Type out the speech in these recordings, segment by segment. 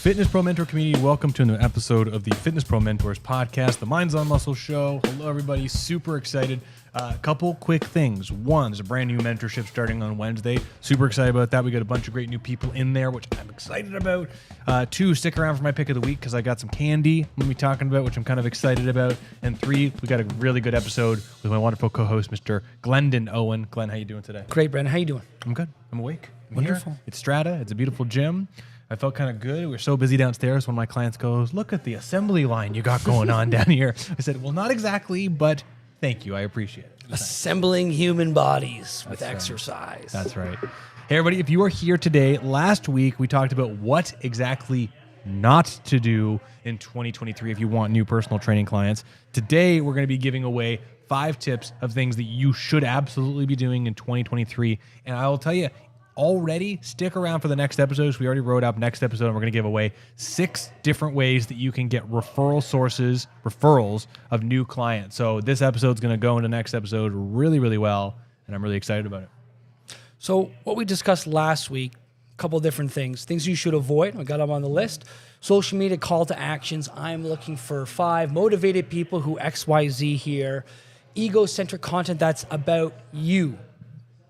Fitness Pro Mentor community, welcome to another episode of the Fitness Pro Mentors podcast, the Minds on Muscle show. Hello, everybody. Super excited. A couple quick things. One, there's a brand new mentorship starting on Wednesday. Super excited about that. We got a bunch of great new people in there, which I'm excited about. Two, stick around for my pick of the week because I got some candy I'm going to be talking about, which I'm kind of excited about. And three, we got a really good episode with my wonderful co-host, Mr. Glendon Owen. Glenn, how you doing today? Great, Brandon. How you doing? I'm good. I'm awake. I'm Wonderful. here. It's Strata. It's a beautiful gym. I felt kind of good. We were so busy downstairs. One of my clients goes, "Look at the assembly line you got going on down here." I said, "Well, not exactly, but thank you. I appreciate it." Assembling human bodies with right. exercise. That's right. Hey, everybody, if you are here today, last week we talked about what exactly not to do in 2023 if you want new personal training clients. Today, we're going to be giving away 5 tips of things that you should absolutely be doing in 2023. And I will tell you, already stick around for the next episodes. We already wrote up next episode, and we're going to give away 6 different ways that you can get referrals of new clients. So this episode's going to go into next episode really, really well, and I'm really excited about it. So what we discussed last week, a couple of different things you should avoid. I got them on the list. Social media call to actions. I'm looking for 5 motivated people who XYZ here. Ego-centric content that's about you.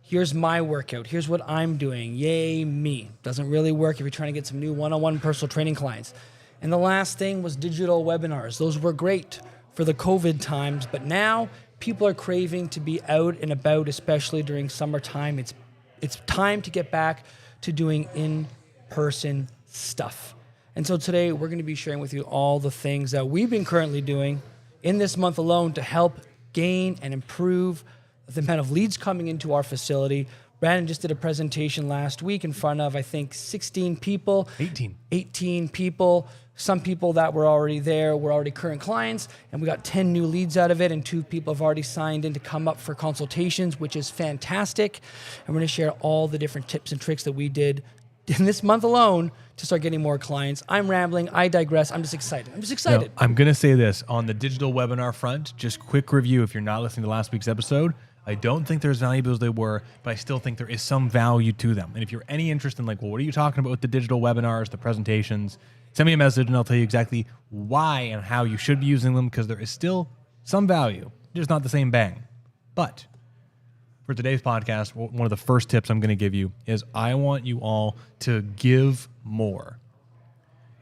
Here's my workout. Here's what I'm doing. Yay, me. Doesn't really work if you're trying to get some new one-on-one personal training clients. And the last thing was digital webinars. Those were great for the COVID times, but now people are craving to be out and about, especially during summertime. It's time to get back to doing in-person stuff. And so today we're going to be sharing with you all the things that we've been currently doing in this month alone to help gain and improve the amount of leads coming into our facility. Brandon just did a presentation last week in front of, I think, 16 people. 18 people. Some people that were already there were already current clients, and we got 10 new leads out of it, and 2 people have already signed in to come up for consultations, which is fantastic. And we're going to share all the different tips and tricks that we did in this month alone to start getting more clients. I'm rambling. I digress. I'm just excited. No, I'm going to say this. On the digital webinar front, just quick review if you're not listening to last week's episode. I don't think they're as valuable as they were, but I still think there is some value to them. And if you're any interest in what are you talking about with the digital webinars, the presentations, send me a message and I'll tell you exactly why and how you should be using them, because there is still some value, just not the same bang. But for today's podcast, one of the first tips I'm going to give you is I want you all to give more.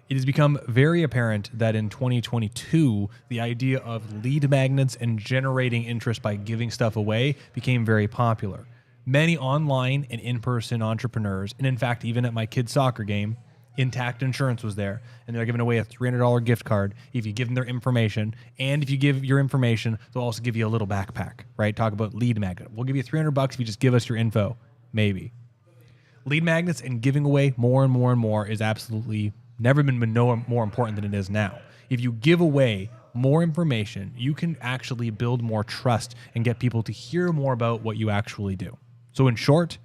It has become very apparent that in 2022, the idea of lead magnets and generating interest by giving stuff away became very popular. Many online and in-person entrepreneurs, and in fact, even at my kid's soccer game, Intact Insurance was there, and they're giving away a $300 gift card if you give them their information. And if you give your information, they'll also give you a little backpack, right? Talk about lead magnet. We'll give you $300 if you just give us your info, maybe. Lead magnets and giving away more and more and more is absolutely never been more important than it is now. If you give away more information, you can actually build more trust and get people to hear more about what you actually do. So in short,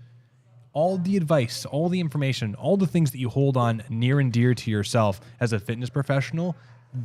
all the advice, all the information, all the things that you hold on near and dear to yourself as a fitness professional,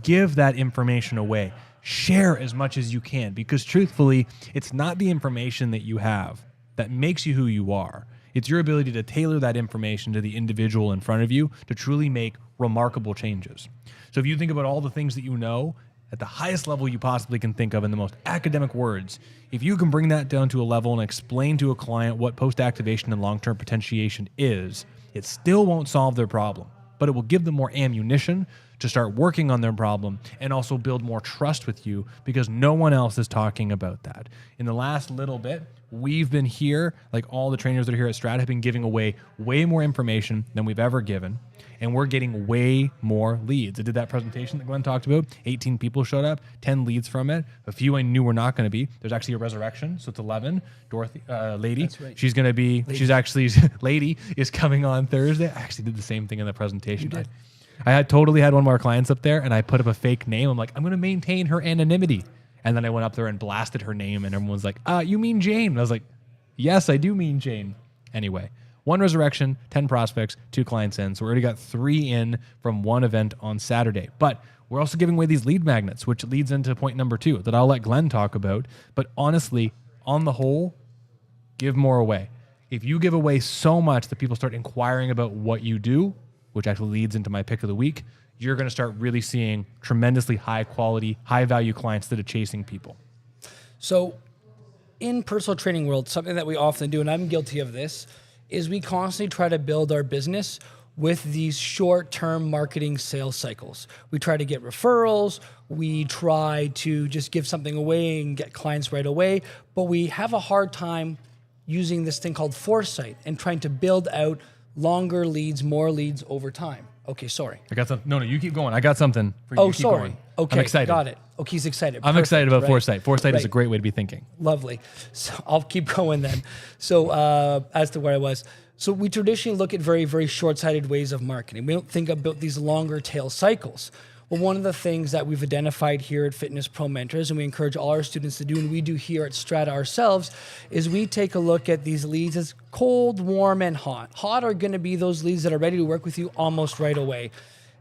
give that information away. Share as much as you can, because truthfully, it's not the information that you have that makes you who you are. It's your ability to tailor that information to the individual in front of you to truly make remarkable changes. So if you think about all the things that you know at the highest level you possibly can think of in the most academic words, if you can bring that down to a level and explain to a client what post-activation and long-term potentiation is, it still won't solve their problem, but it will give them more ammunition to start working on their problem and also build more trust with you, because no one else is talking about that. In the last little bit, we've been here, like all the trainers that are here at Strata have been giving away way more information than we've ever given, and we're getting way more leads. I did that presentation that Glenn talked about. 18 people showed up, 10 leads from it. A few I knew were not going to be. There's actually a resurrection, so it's 11. Dorothy, lady, that's right. She's going to be, she's actually, lady is coming on Thursday. I actually did the same thing in the presentation. You did. I had totally had one of our clients up there, and I put up a fake name. I'm like, I'm going to maintain her anonymity. And then I went up there and blasted her name, and everyone's like, you mean Jane? And I was like, yes, I do mean Jane. Anyway, 1 resurrection, 10 prospects, 2 clients in. So we already got 3 in from 1 event on Saturday. But we're also giving away these lead magnets, which leads into point number 2 that I'll let Glenn talk about. But honestly, on the whole, give more away. If you give away so much that people start inquiring about what you do, which actually leads into my pick of the week, you're going to start really seeing tremendously high quality, high value clients that are chasing people. So in personal training world, something that we often do, and I'm guilty of this, is we constantly try to build our business with these short-term marketing sales cycles. We try to get referrals, we try to just give something away and get clients right away, but we have a hard time using this thing called foresight and trying to build out longer leads, more leads over time. Okay, sorry. I got something. No, you keep going. I got something for you. Oh, You keep sorry. going. Okay, I'm excited. got it. Okay, he's excited. I'm excited about right. foresight. Foresight is a Right. great way to be thinking. Lovely. So I'll keep going then. So as to where I was. So we traditionally look at very, very short-sighted ways of marketing. We don't think about these longer tail cycles. Well, one of the things that we've identified here at Fitness Pro Mentors, and we encourage all our students to do, and we do here at Strata ourselves, is we take a look at these leads as cold, warm, and hot. Hot are going to be those leads that are ready to work with you almost right away.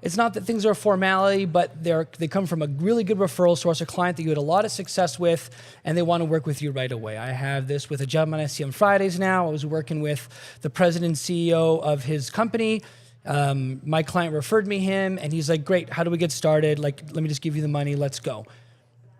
It's not that things are a formality, but they come from a really good referral source, a client that you had a lot of success with, and they want to work with you right away. I have this with a gentleman I see on Fridays now. I was working with the president and CEO of his company. My client referred me him, and he's like, great, how do we get started? Like, let me just give you the money, let's go.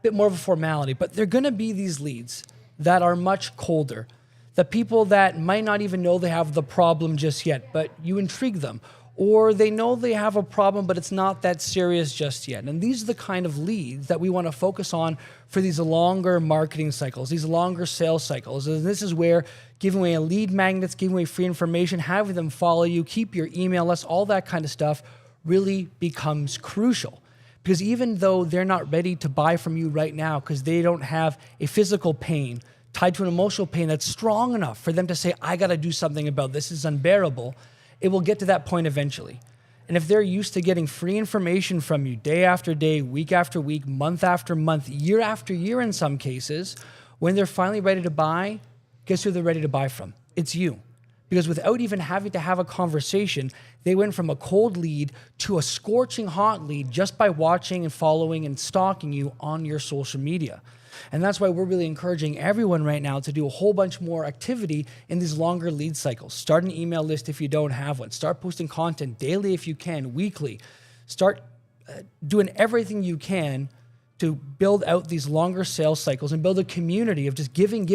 Bit more of a formality, but they're gonna be these leads that are much colder. The people that might not even know they have the problem just yet, but you intrigue them. Or they know they have a problem, but it's not that serious just yet. And these are the kind of leads that we want to focus on for these longer marketing cycles, these longer sales cycles. And this is where giving away lead magnets, giving away free information, having them follow you, keep your email list, all that kind of stuff really becomes crucial. Because even though they're not ready to buy from you right now because they don't have a physical pain tied to an emotional pain that's strong enough for them to say, I got to do something about this, is unbearable, it will get to that point eventually. And if they're used to getting free information from you day after day, week after week, month after month, year after year in some cases, when they're finally ready to buy, guess who they're ready to buy from? It's you. Because without even having to have a conversation, they went from a cold lead to a scorching hot lead just by watching and following and stalking you on your social media. And that's why we're really encouraging everyone right now to do a whole bunch more activity in these longer lead cycles. Start an email list if you don't have one. Start posting content daily if you can, weekly. Start doing everything you can to build out these longer sales cycles and build a community of just giving.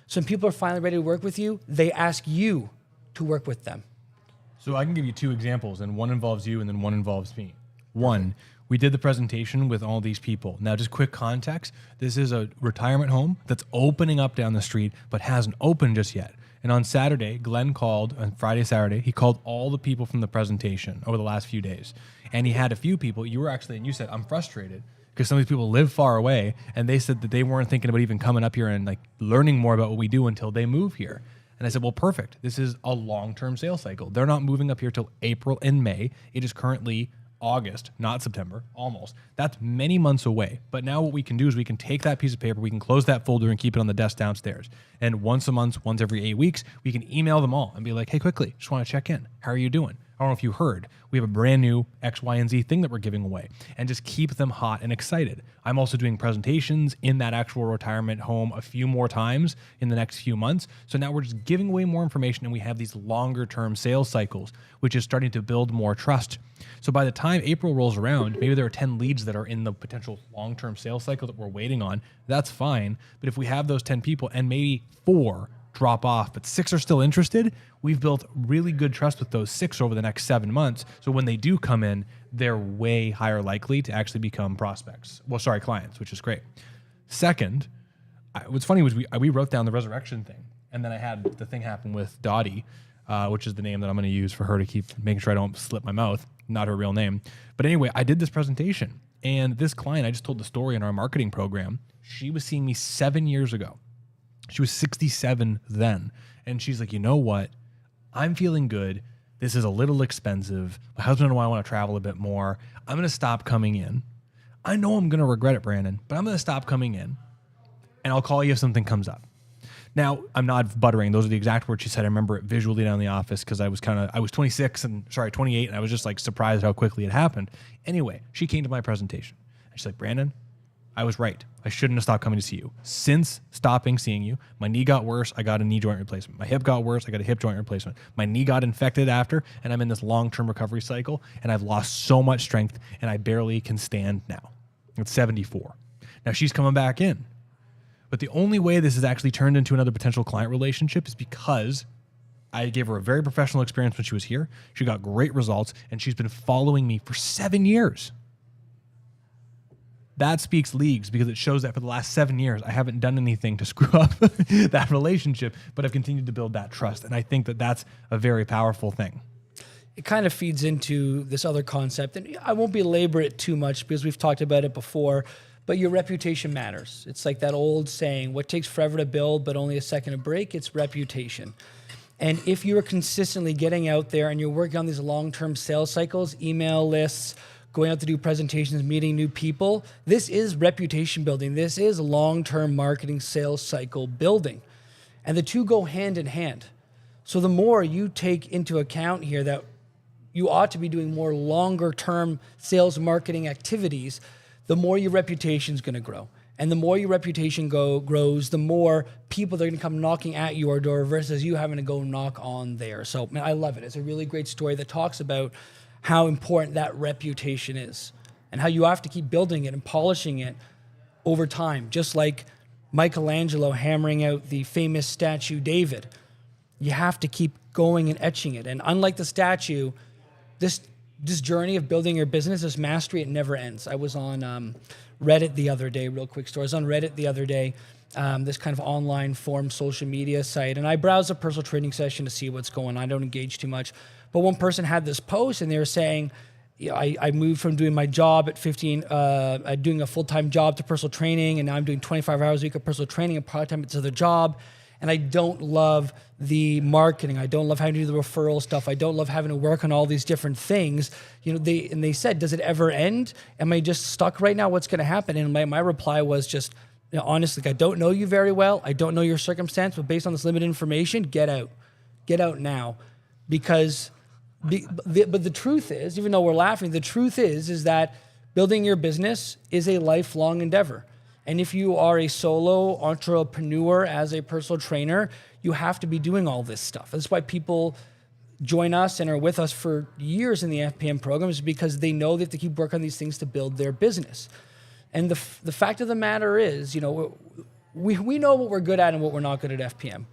So when people are finally ready to work with you, they ask you to work with them. So I can give you two examples, and one involves you and then one involves me. One, we did the presentation with all these people. Now, just quick context, this is a retirement home that's opening up down the street, but hasn't opened just yet. And on Saturday, Glenn called, on Friday, Saturday, he called all the people from the presentation over the last few days. And he had a few people, you were actually, and you said, I'm frustrated because some of these people live far away, and they said that they weren't thinking about even coming up here and like learning more about what we do until they move here. And I said, well, perfect. This is a long-term sales cycle. They're not moving up here till April and May. It is currently August, not September, almost. That's many months away. But now what we can do is we can take that piece of paper, we can close that folder and keep it on the desk downstairs. And once a month, once every 8 weeks, we can email them all and be like, hey, quickly, just want to check in. How are you doing? I don't know if you heard, we have a brand new X, Y, and Z thing that we're giving away, and just keep them hot and excited. I'm also doing presentations in that actual retirement home a few more times in the next few months. So now we're just giving away more information, and we have these longer term sales cycles, which is starting to build more trust. So by the time April rolls around, maybe there are 10 leads that are in the potential long-term sales cycle that we're waiting on. That's fine. But if we have those 10 people and maybe 4 drop off, but 6 are still interested, we've built really good trust with those 6 over the next 7 months. So when they do come in, they're way higher likely to actually become prospects. Well, sorry, clients, which is great. Second, what's funny was we wrote down the resurrection thing, and then I had the thing happen with Dottie, which is the name that I'm going to use for her to keep making sure I don't slip my mouth, not her real name. But anyway, I did this presentation, and this client, I just told the story in our marketing program. She was seeing me 7 years ago. She was 67 then. And she's like, you know what? I'm feeling good. This is a little expensive. My husband and I want to travel a bit more. I'm going to stop coming in. I know I'm going to regret it, Brandon, but I'm going to stop coming in, and I'll call you if something comes up. Now, I'm not buttering. Those are the exact words she said. I remember it visually down in the office because I was 28, and I was just like surprised how quickly it happened. Anyway, she came to my presentation, and she's like, Brandon, I was right. I shouldn't have stopped coming to see you. Since stopping seeing you, my knee got worse. I got a knee joint replacement. My hip got worse. I got a hip joint replacement. My knee got infected after, and I'm in this long-term recovery cycle, and I've lost so much strength, and I barely can stand now. It's 74. Now she's coming back in. But the only way this has actually turned into another potential client relationship is because I gave her a very professional experience when she was here. She got great results, and she's been following me for 7 years. That speaks leagues because it shows that for the last 7 years, I haven't done anything to screw up that relationship, but I've continued to build that trust. And I think that that's a very powerful thing. It kind of feeds into this other concept, and I won't belabor it too much because we've talked about it before, but your reputation matters. It's like that old saying, what takes forever to build but only a second to break? It's reputation. And if you're consistently getting out there and you're working on these long-term sales cycles, email lists, going out to do presentations, meeting new people, this is reputation building. This is long-term marketing sales cycle building. And the two go hand in hand. So the more you take into account here that you ought to be doing more longer-term sales marketing activities, the more your reputation is going to grow. And the more your reputation grows, the more people that are going to come knocking at your door versus you having to go knock on theirs. So man, I love it. It's a really great story that talks about how important that reputation is and how you have to keep building it and polishing it over time. Just like Michelangelo hammering out the famous statue David, you have to keep going and etching it. And unlike the statue, this journey of building your business, this mastery, it never ends. I was on Reddit the other day, real quick story. I was on Reddit the other day, this kind of online form social media site, and I browsed a personal training session to see what's going on. I don't engage too much. But one person had this post, and they were saying, I moved from doing my job at 15, doing a full-time job to personal training, and now I'm doing 25 hours a week of personal training and part-time to the job, and I don't love the marketing. I don't love having to do the referral stuff. I don't love having to work on all these different things. They said, does it ever end? Am I just stuck right now? What's going to happen? And my reply was just, honestly, I don't know you very well. I don't know your circumstance, but based on this limited information, get out. Get out now. But the truth is, even though we're laughing, the truth is that building your business is a lifelong endeavor. And if you are a solo entrepreneur as a personal trainer, you have to be doing all this stuff. That's why people join us and are with us for years in the FPM program, is because they know they have to keep working on these things to build their business. And the fact of the matter is, we know what we're good at and what we're not good at FPM.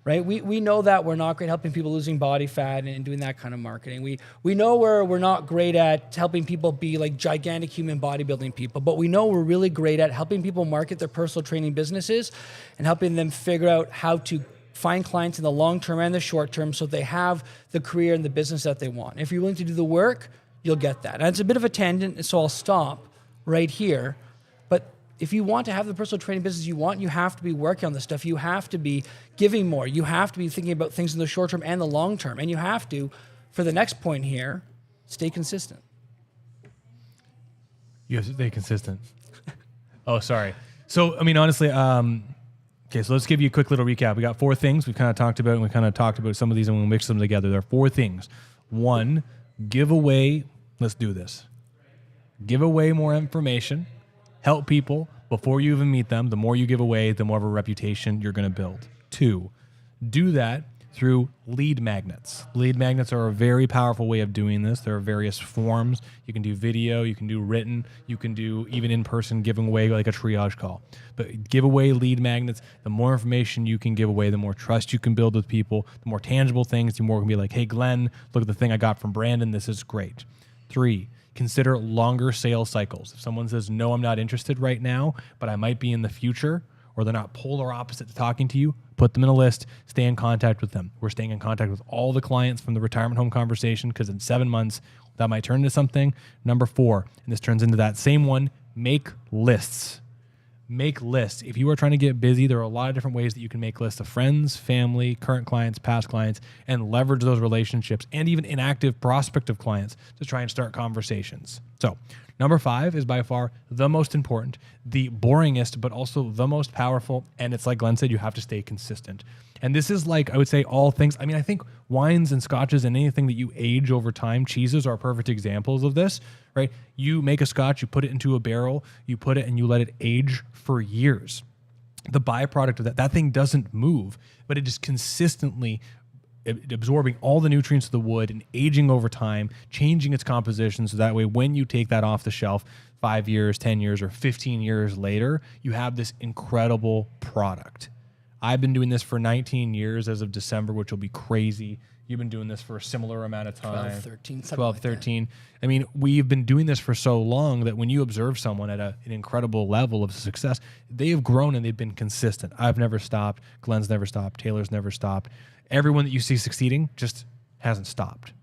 Right? We know that we're not great at helping people losing body fat and doing that kind of marketing. We know we're not great at helping people be like gigantic human bodybuilding people, but we know we're really great at helping people market their personal training businesses and helping them figure out how to find clients in the long term and the short term so they have the career and the business that they want. If you're willing to do the work, you'll get that. And it's a bit of a tangent, so I'll stop right here. But if you want to have the personal training business you want, you have to be working on this stuff. You have to be giving more. You have to be thinking about things in the short term and the long term. And you have to, for the next point here, stay consistent. You have to stay consistent. Oh, sorry. So, honestly, okay, so let's give you a quick little recap. We got 4 things we kind of talked about, and we kind of talked about some of these, and we'll mix them together. There are 4 things. 1, give away, let's do this. Give away more information. Help people before you even meet them. The more you give away, the more of a reputation you're going to build. 2, do that through lead magnets. Lead magnets are a very powerful way of doing this. There are various forms. You can do video, you can do written, you can do even in person, giving away like a triage call. But give away lead magnets. The more information you can give away, the more trust you can build with people, the more tangible things, the more can be like, hey, Glenn, look at the thing I got from Brandon. This is great. 3, consider longer sales cycles. If someone says, no, I'm not interested right now, but I might be in the future, or they're not polar opposite to talking to you, put them in a list, stay in contact with them. We're staying in contact with all the clients from the retirement home conversation because in 7 months, that might turn into something. Number 4, and this turns into that same one, make lists. Make lists. If you are trying to get busy, there are a lot of different ways that you can make lists of friends, family, current clients, past clients, and leverage those relationships and even inactive prospective clients to try and start conversations. So number 5 is by far the most important, the boringest, but also the most powerful. And it's like Glenn said, you have to stay consistent. And this is like, I would say all things. I mean, I think wines and scotches and anything that you age over time, cheeses are perfect examples of this, right? You make a scotch, you put it into a barrel, you put it and you let it age for years. The byproduct of that thing doesn't move, but it is consistently absorbing all the nutrients of the wood and aging over time, changing its composition. So that way, when you take that off the shelf 5 years, 10 years, or 15 years later, you have this incredible product. I've been doing this for 19 years as of December, which will be crazy. You've been doing this for a similar amount of time. 12, 13, 12, 13. I mean, we've been doing this for so long that when you observe someone at an incredible level of success, they have grown and they've been consistent. I've never stopped. Glenn's never stopped. Taylor's never stopped. Everyone that you see succeeding just hasn't stopped.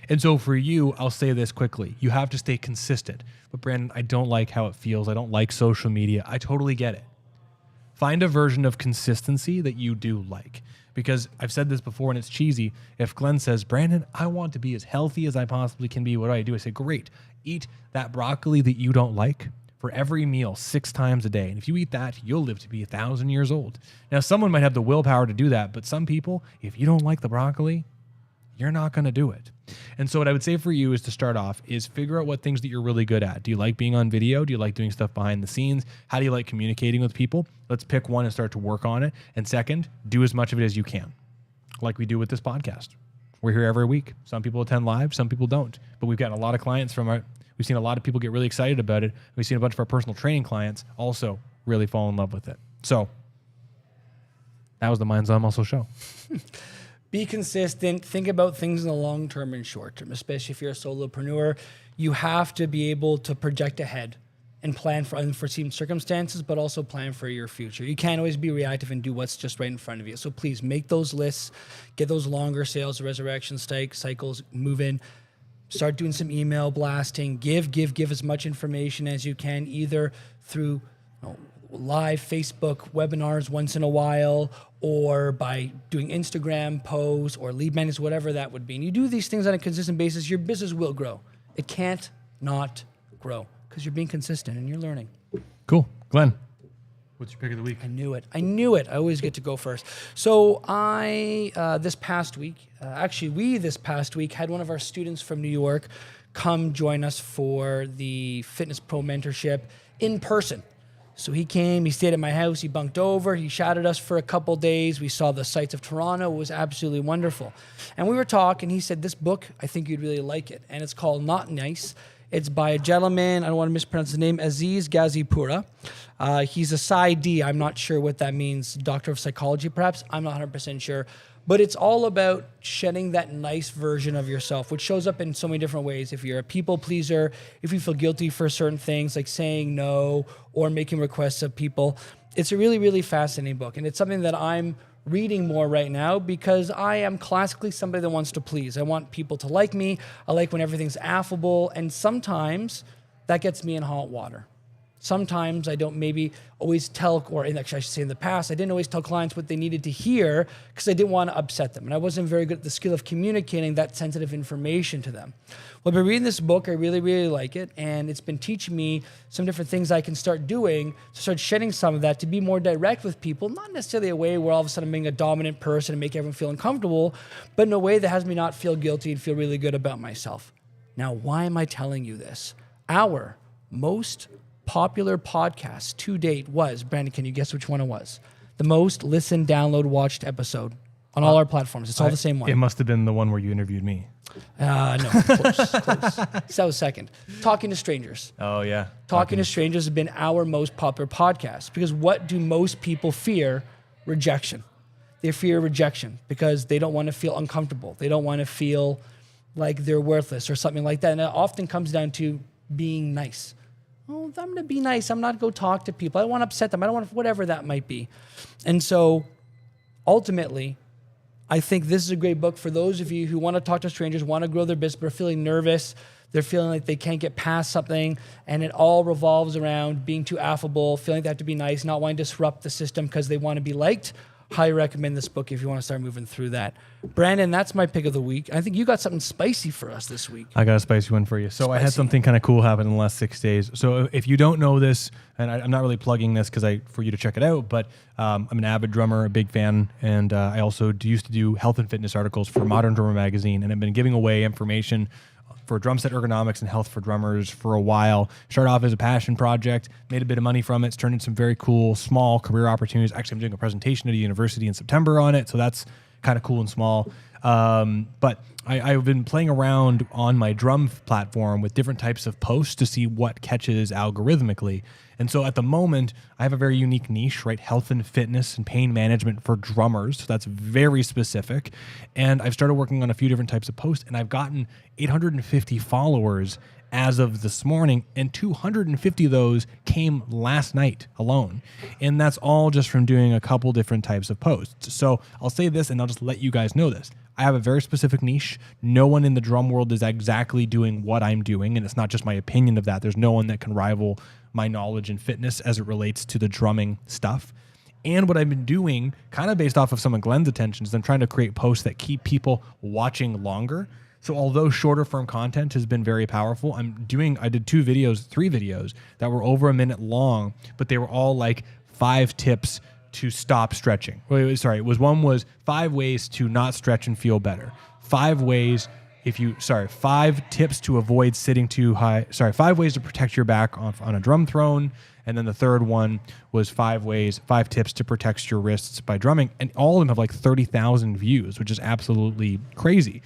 And so for you, I'll say this quickly. You have to stay consistent. But Brandon, I don't like how it feels. I don't like social media. I totally get it. Find a version of consistency that you do like. Because I've said this before and it's cheesy. If Glenn says, Brandon, I want to be as healthy as I possibly can be, what do? I say, great. Eat that broccoli that you don't like for every meal 6 times a day. And if you eat that, you'll live to be 1,000 years old. Now, someone might have the willpower to do that, but some people, if you don't like the broccoli, you're not going to do it. And so what I would say for you is to start off is figure out what things that you're really good at. Do you like being on video? Do you like doing stuff behind the scenes? How do you like communicating with people? Let's pick one and start to work on it. And second, do as much of it as you can, like we do with this podcast. We're here every week. Some people attend live, some people don't. But we've gotten a lot of clients we've seen a lot of people get really excited about it. We've seen a bunch of our personal training clients also really fall in love with it. So that was the Mind's Eye Muscle Show. Be consistent. Think about things in the long term and short term, especially if you're a solopreneur. You have to be able to project ahead and plan for unforeseen circumstances, but also plan for your future. You can't always be reactive and do what's just right in front of you. So please make those lists, get those longer sales resurrection cycles moving. Start doing some email blasting. Give as much information as you can, either through live Facebook webinars once in a while, or by doing Instagram posts or lead magnets, whatever that would be. And you do these things on a consistent basis, your business will grow. It can't not grow because you're being consistent and you're learning. Cool. Glenn, what's your pick of the week? I knew it. I always get to go first. So we this past week had one of our students from New York come join us for the Fitness Pro mentorship in person. So he came, he stayed at my house, he bunked over, he shadowed us for a couple days. We saw the sights of Toronto. It was absolutely wonderful. And we were talking, he said, this book, I think you'd really like it. And it's called Not Nice. It's by a gentleman, I don't want to mispronounce his name, Aziz Gazipura. He's a PsyD, I'm not sure what that means, doctor of psychology perhaps, I'm not 100% sure. But it's all about shedding that nice version of yourself, which shows up in so many different ways. If you're a people pleaser, if you feel guilty for certain things like saying no or making requests of people, it's a really, really fascinating book. And it's something that I'm reading more right now because I am classically somebody that wants to please. I want people to like me. I like when everything's affable. And sometimes that gets me in hot water. Sometimes I don't maybe always tell, or actually I should say in the past, I didn't always tell clients what they needed to hear because I didn't want to upset them. And I wasn't very good at the skill of communicating that sensitive information to them. Well, by reading this book, I really, really like it. And it's been teaching me some different things I can start doing to start shedding some of that, to be more direct with people, not necessarily a way where all of a sudden I'm being a dominant person and make everyone feel uncomfortable, but in a way that has me not feel guilty and feel really good about myself. Now, why am I telling you this? Our most popular podcast to date was, Brandon, can you guess which one it was? The most listened, download, watched episode on all our platforms. It's all the same one. It must have been the one where you interviewed me. No, close. That was second. Talking to Strangers. Oh, yeah. Talking to Strangers has been our most popular podcast because what do most people fear? Rejection. They fear rejection because they don't want to feel uncomfortable. They don't want to feel like they're worthless or something like that. And it often comes down to being nice. Oh, I'm going to be nice. I'm not going to go talk to people. I don't want to upset them. I don't want to, whatever that might be. And so ultimately, I think this is a great book for those of you who want to talk to strangers, want to grow their business, but are feeling nervous. They're feeling like they can't get past something. And it all revolves around being too affable, feeling they have to be nice, not wanting to disrupt the system because they want to be liked. highly recommend this book if you want to start moving through that. Brandon, that's my pick of the week. I think you got something spicy for us this week. I got a spicy one for you. So I had something kind of cool happen in the last 6 days. So if you don't know this, and I'm not really plugging this for you to check it out, but I'm an avid drummer, a big fan, and I also used to do health and fitness articles for Modern Drummer magazine, and I've been giving away information for drum set ergonomics and health for drummers for a while. Started off as a passion project, made a bit of money from it. It's turned into some very cool, small career opportunities. Actually, I'm doing a presentation at a university in September on it, so that's kind of cool and small. But I've been playing around on my drum platform with different types of posts to see what catches algorithmically. And so at the moment, I have a very unique niche, right? Health and fitness and pain management for drummers. So that's very specific. And I've started working on a few different types of posts, and I've gotten 850 followers as of this morning, and 250 of those came last night alone. And that's all just from doing a couple different types of posts. So I'll say this, and I'll just let you guys know this. I have a very specific niche. No one in the drum world is exactly doing what I'm doing, and it's not just my opinion of that. There's no one that can rival my knowledge and fitness as it relates to the drumming stuff. And what I've been doing, kind of based off of some of Glenn's attention, is I'm trying to create posts that keep people watching longer. So although shorter form content has been very powerful, I did 3 videos that were over a minute long, but they were all like 5 tips to stop stretching. One was 5 ways to not stretch and feel better. 5 tips to avoid sitting too high. 5 ways to protect your back on a drum throne. And then the third one was 5 tips to protect your wrists by drumming. And all of them have like 30,000 views, which is absolutely crazy.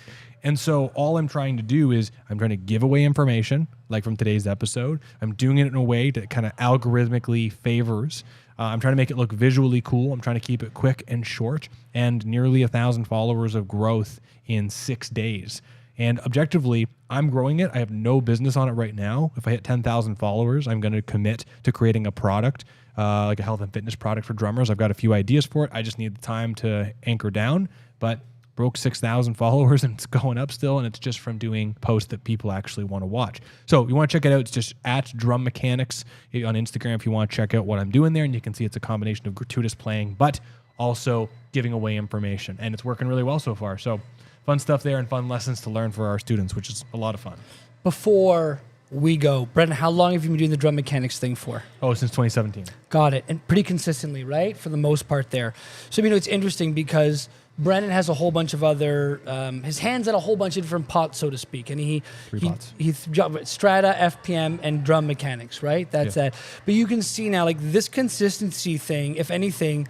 And so all I'm trying to do is I'm trying to give away information, like from today's episode. I'm doing it in a way that kind of algorithmically favors. I'm trying to make it look visually cool. I'm trying to keep it quick and short, and nearly 1,000 followers of growth in 6 days. And objectively, I'm growing it. I have no business on it right now. If I hit 10,000 followers, I'm going to commit to creating a product, like a health and fitness product for drummers. I've got a few ideas for it. I just need the time to anchor down, but broke 6,000 followers and it's going up still, and it's just from doing posts that people actually want to watch. So if you want to check it out, it's just at Drum Mechanics on Instagram if you want to check out what I'm doing there, and you can see it's a combination of gratuitous playing, but also giving away information, and it's working really well so far. So fun stuff there and fun lessons to learn for our students, which is a lot of fun. Before we go, Brendan, how long have you been doing the Drum Mechanics thing for? Oh, since 2017. Got it. And pretty consistently, right? For the most part there. So, it's interesting because Brendan has a whole bunch of other, his hands in a whole bunch of different pots, so to speak. And he Strata, FPM, and Drum Mechanics, right? That's that. But you can see now, like this consistency thing, if anything,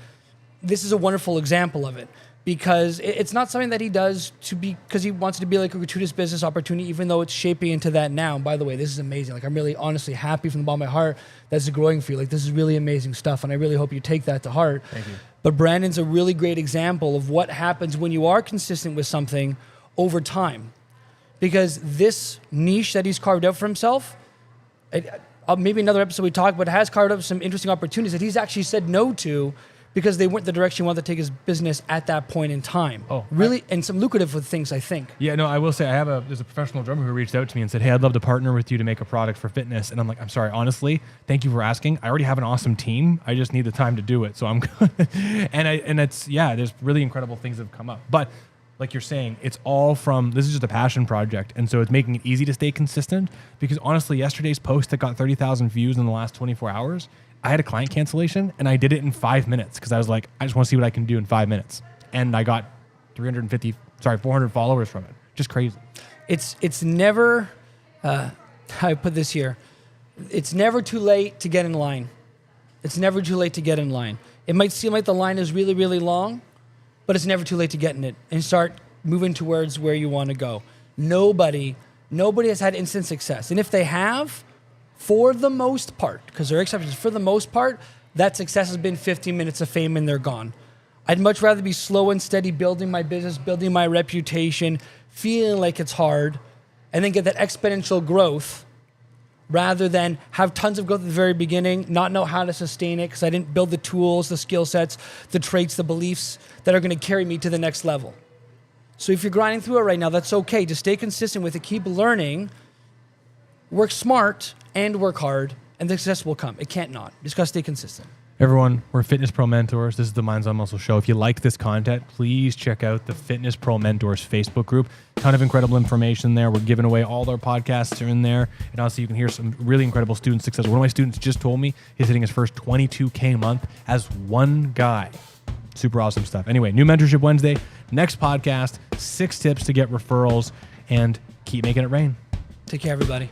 this is a wonderful example of it. Because it's not something that he does because he wants it to be like a gratuitous business opportunity, even though it's shaping into that now. And by the way, this is amazing. Like, I'm really honestly happy from the bottom of my heart that's growing for you. Like, this is really amazing stuff, and I really hope you take that to heart. Thank you. But Brandon's a really great example of what happens when you are consistent with something over time. Because this niche that he's carved out for himself, maybe another episode we talk about, has carved up some interesting opportunities that he's actually said no to because they weren't the direction he wanted to take his business at that point in time. Oh, really, and some lucrative things, I think. Yeah, no, I will say there's a professional drummer who reached out to me and said, hey, I'd love to partner with you to make a product for fitness. And I'm like, I'm sorry, honestly, thank you for asking. I already have an awesome team. I just need the time to do it. So I'm good. There's really incredible things that have come up. But like you're saying, this is just a passion project. And so it's making it easy to stay consistent because honestly, yesterday's post that got 30,000 views in the last 24 hours, I had a client cancellation and I did it in 5 minutes because I was like, I just want to see what I can do in 5 minutes. And I got 400 followers from it. Just crazy. It's never, I put this here, it's never too late to get in line. It's never too late to get in line. It might seem like the line is really, really long, but it's never too late to get in it and start moving towards where you want to go. Nobody has had instant success. And if they have, for the most part, because there are exceptions, for the most part, that success has been 15 minutes of fame and they're gone. I'd much rather be slow and steady, building my business, building my reputation, feeling like it's hard, and then get that exponential growth rather than have tons of growth at the very beginning, not know how to sustain it because I didn't build the tools, the skill sets, the traits, the beliefs that are going to carry me to the next level. So if you're grinding through it right now, that's okay. Just stay consistent with it. Keep learning. Work smart and work hard, and the success will come. It can't not. Just got to stay consistent. Everyone, we're Fitness Pro Mentors. This is the Minds on Muscle show. If you like this content, please check out the Fitness Pro Mentors Facebook group. Ton of incredible information there. We're giving away all our podcasts are in there. And also you can hear some really incredible student success. One of my students just told me he's hitting his first $22K a month as one guy. Super awesome stuff. Anyway, new Mentorship Wednesday. Next podcast, 6 tips to get referrals, and keep making it rain. Take care, everybody.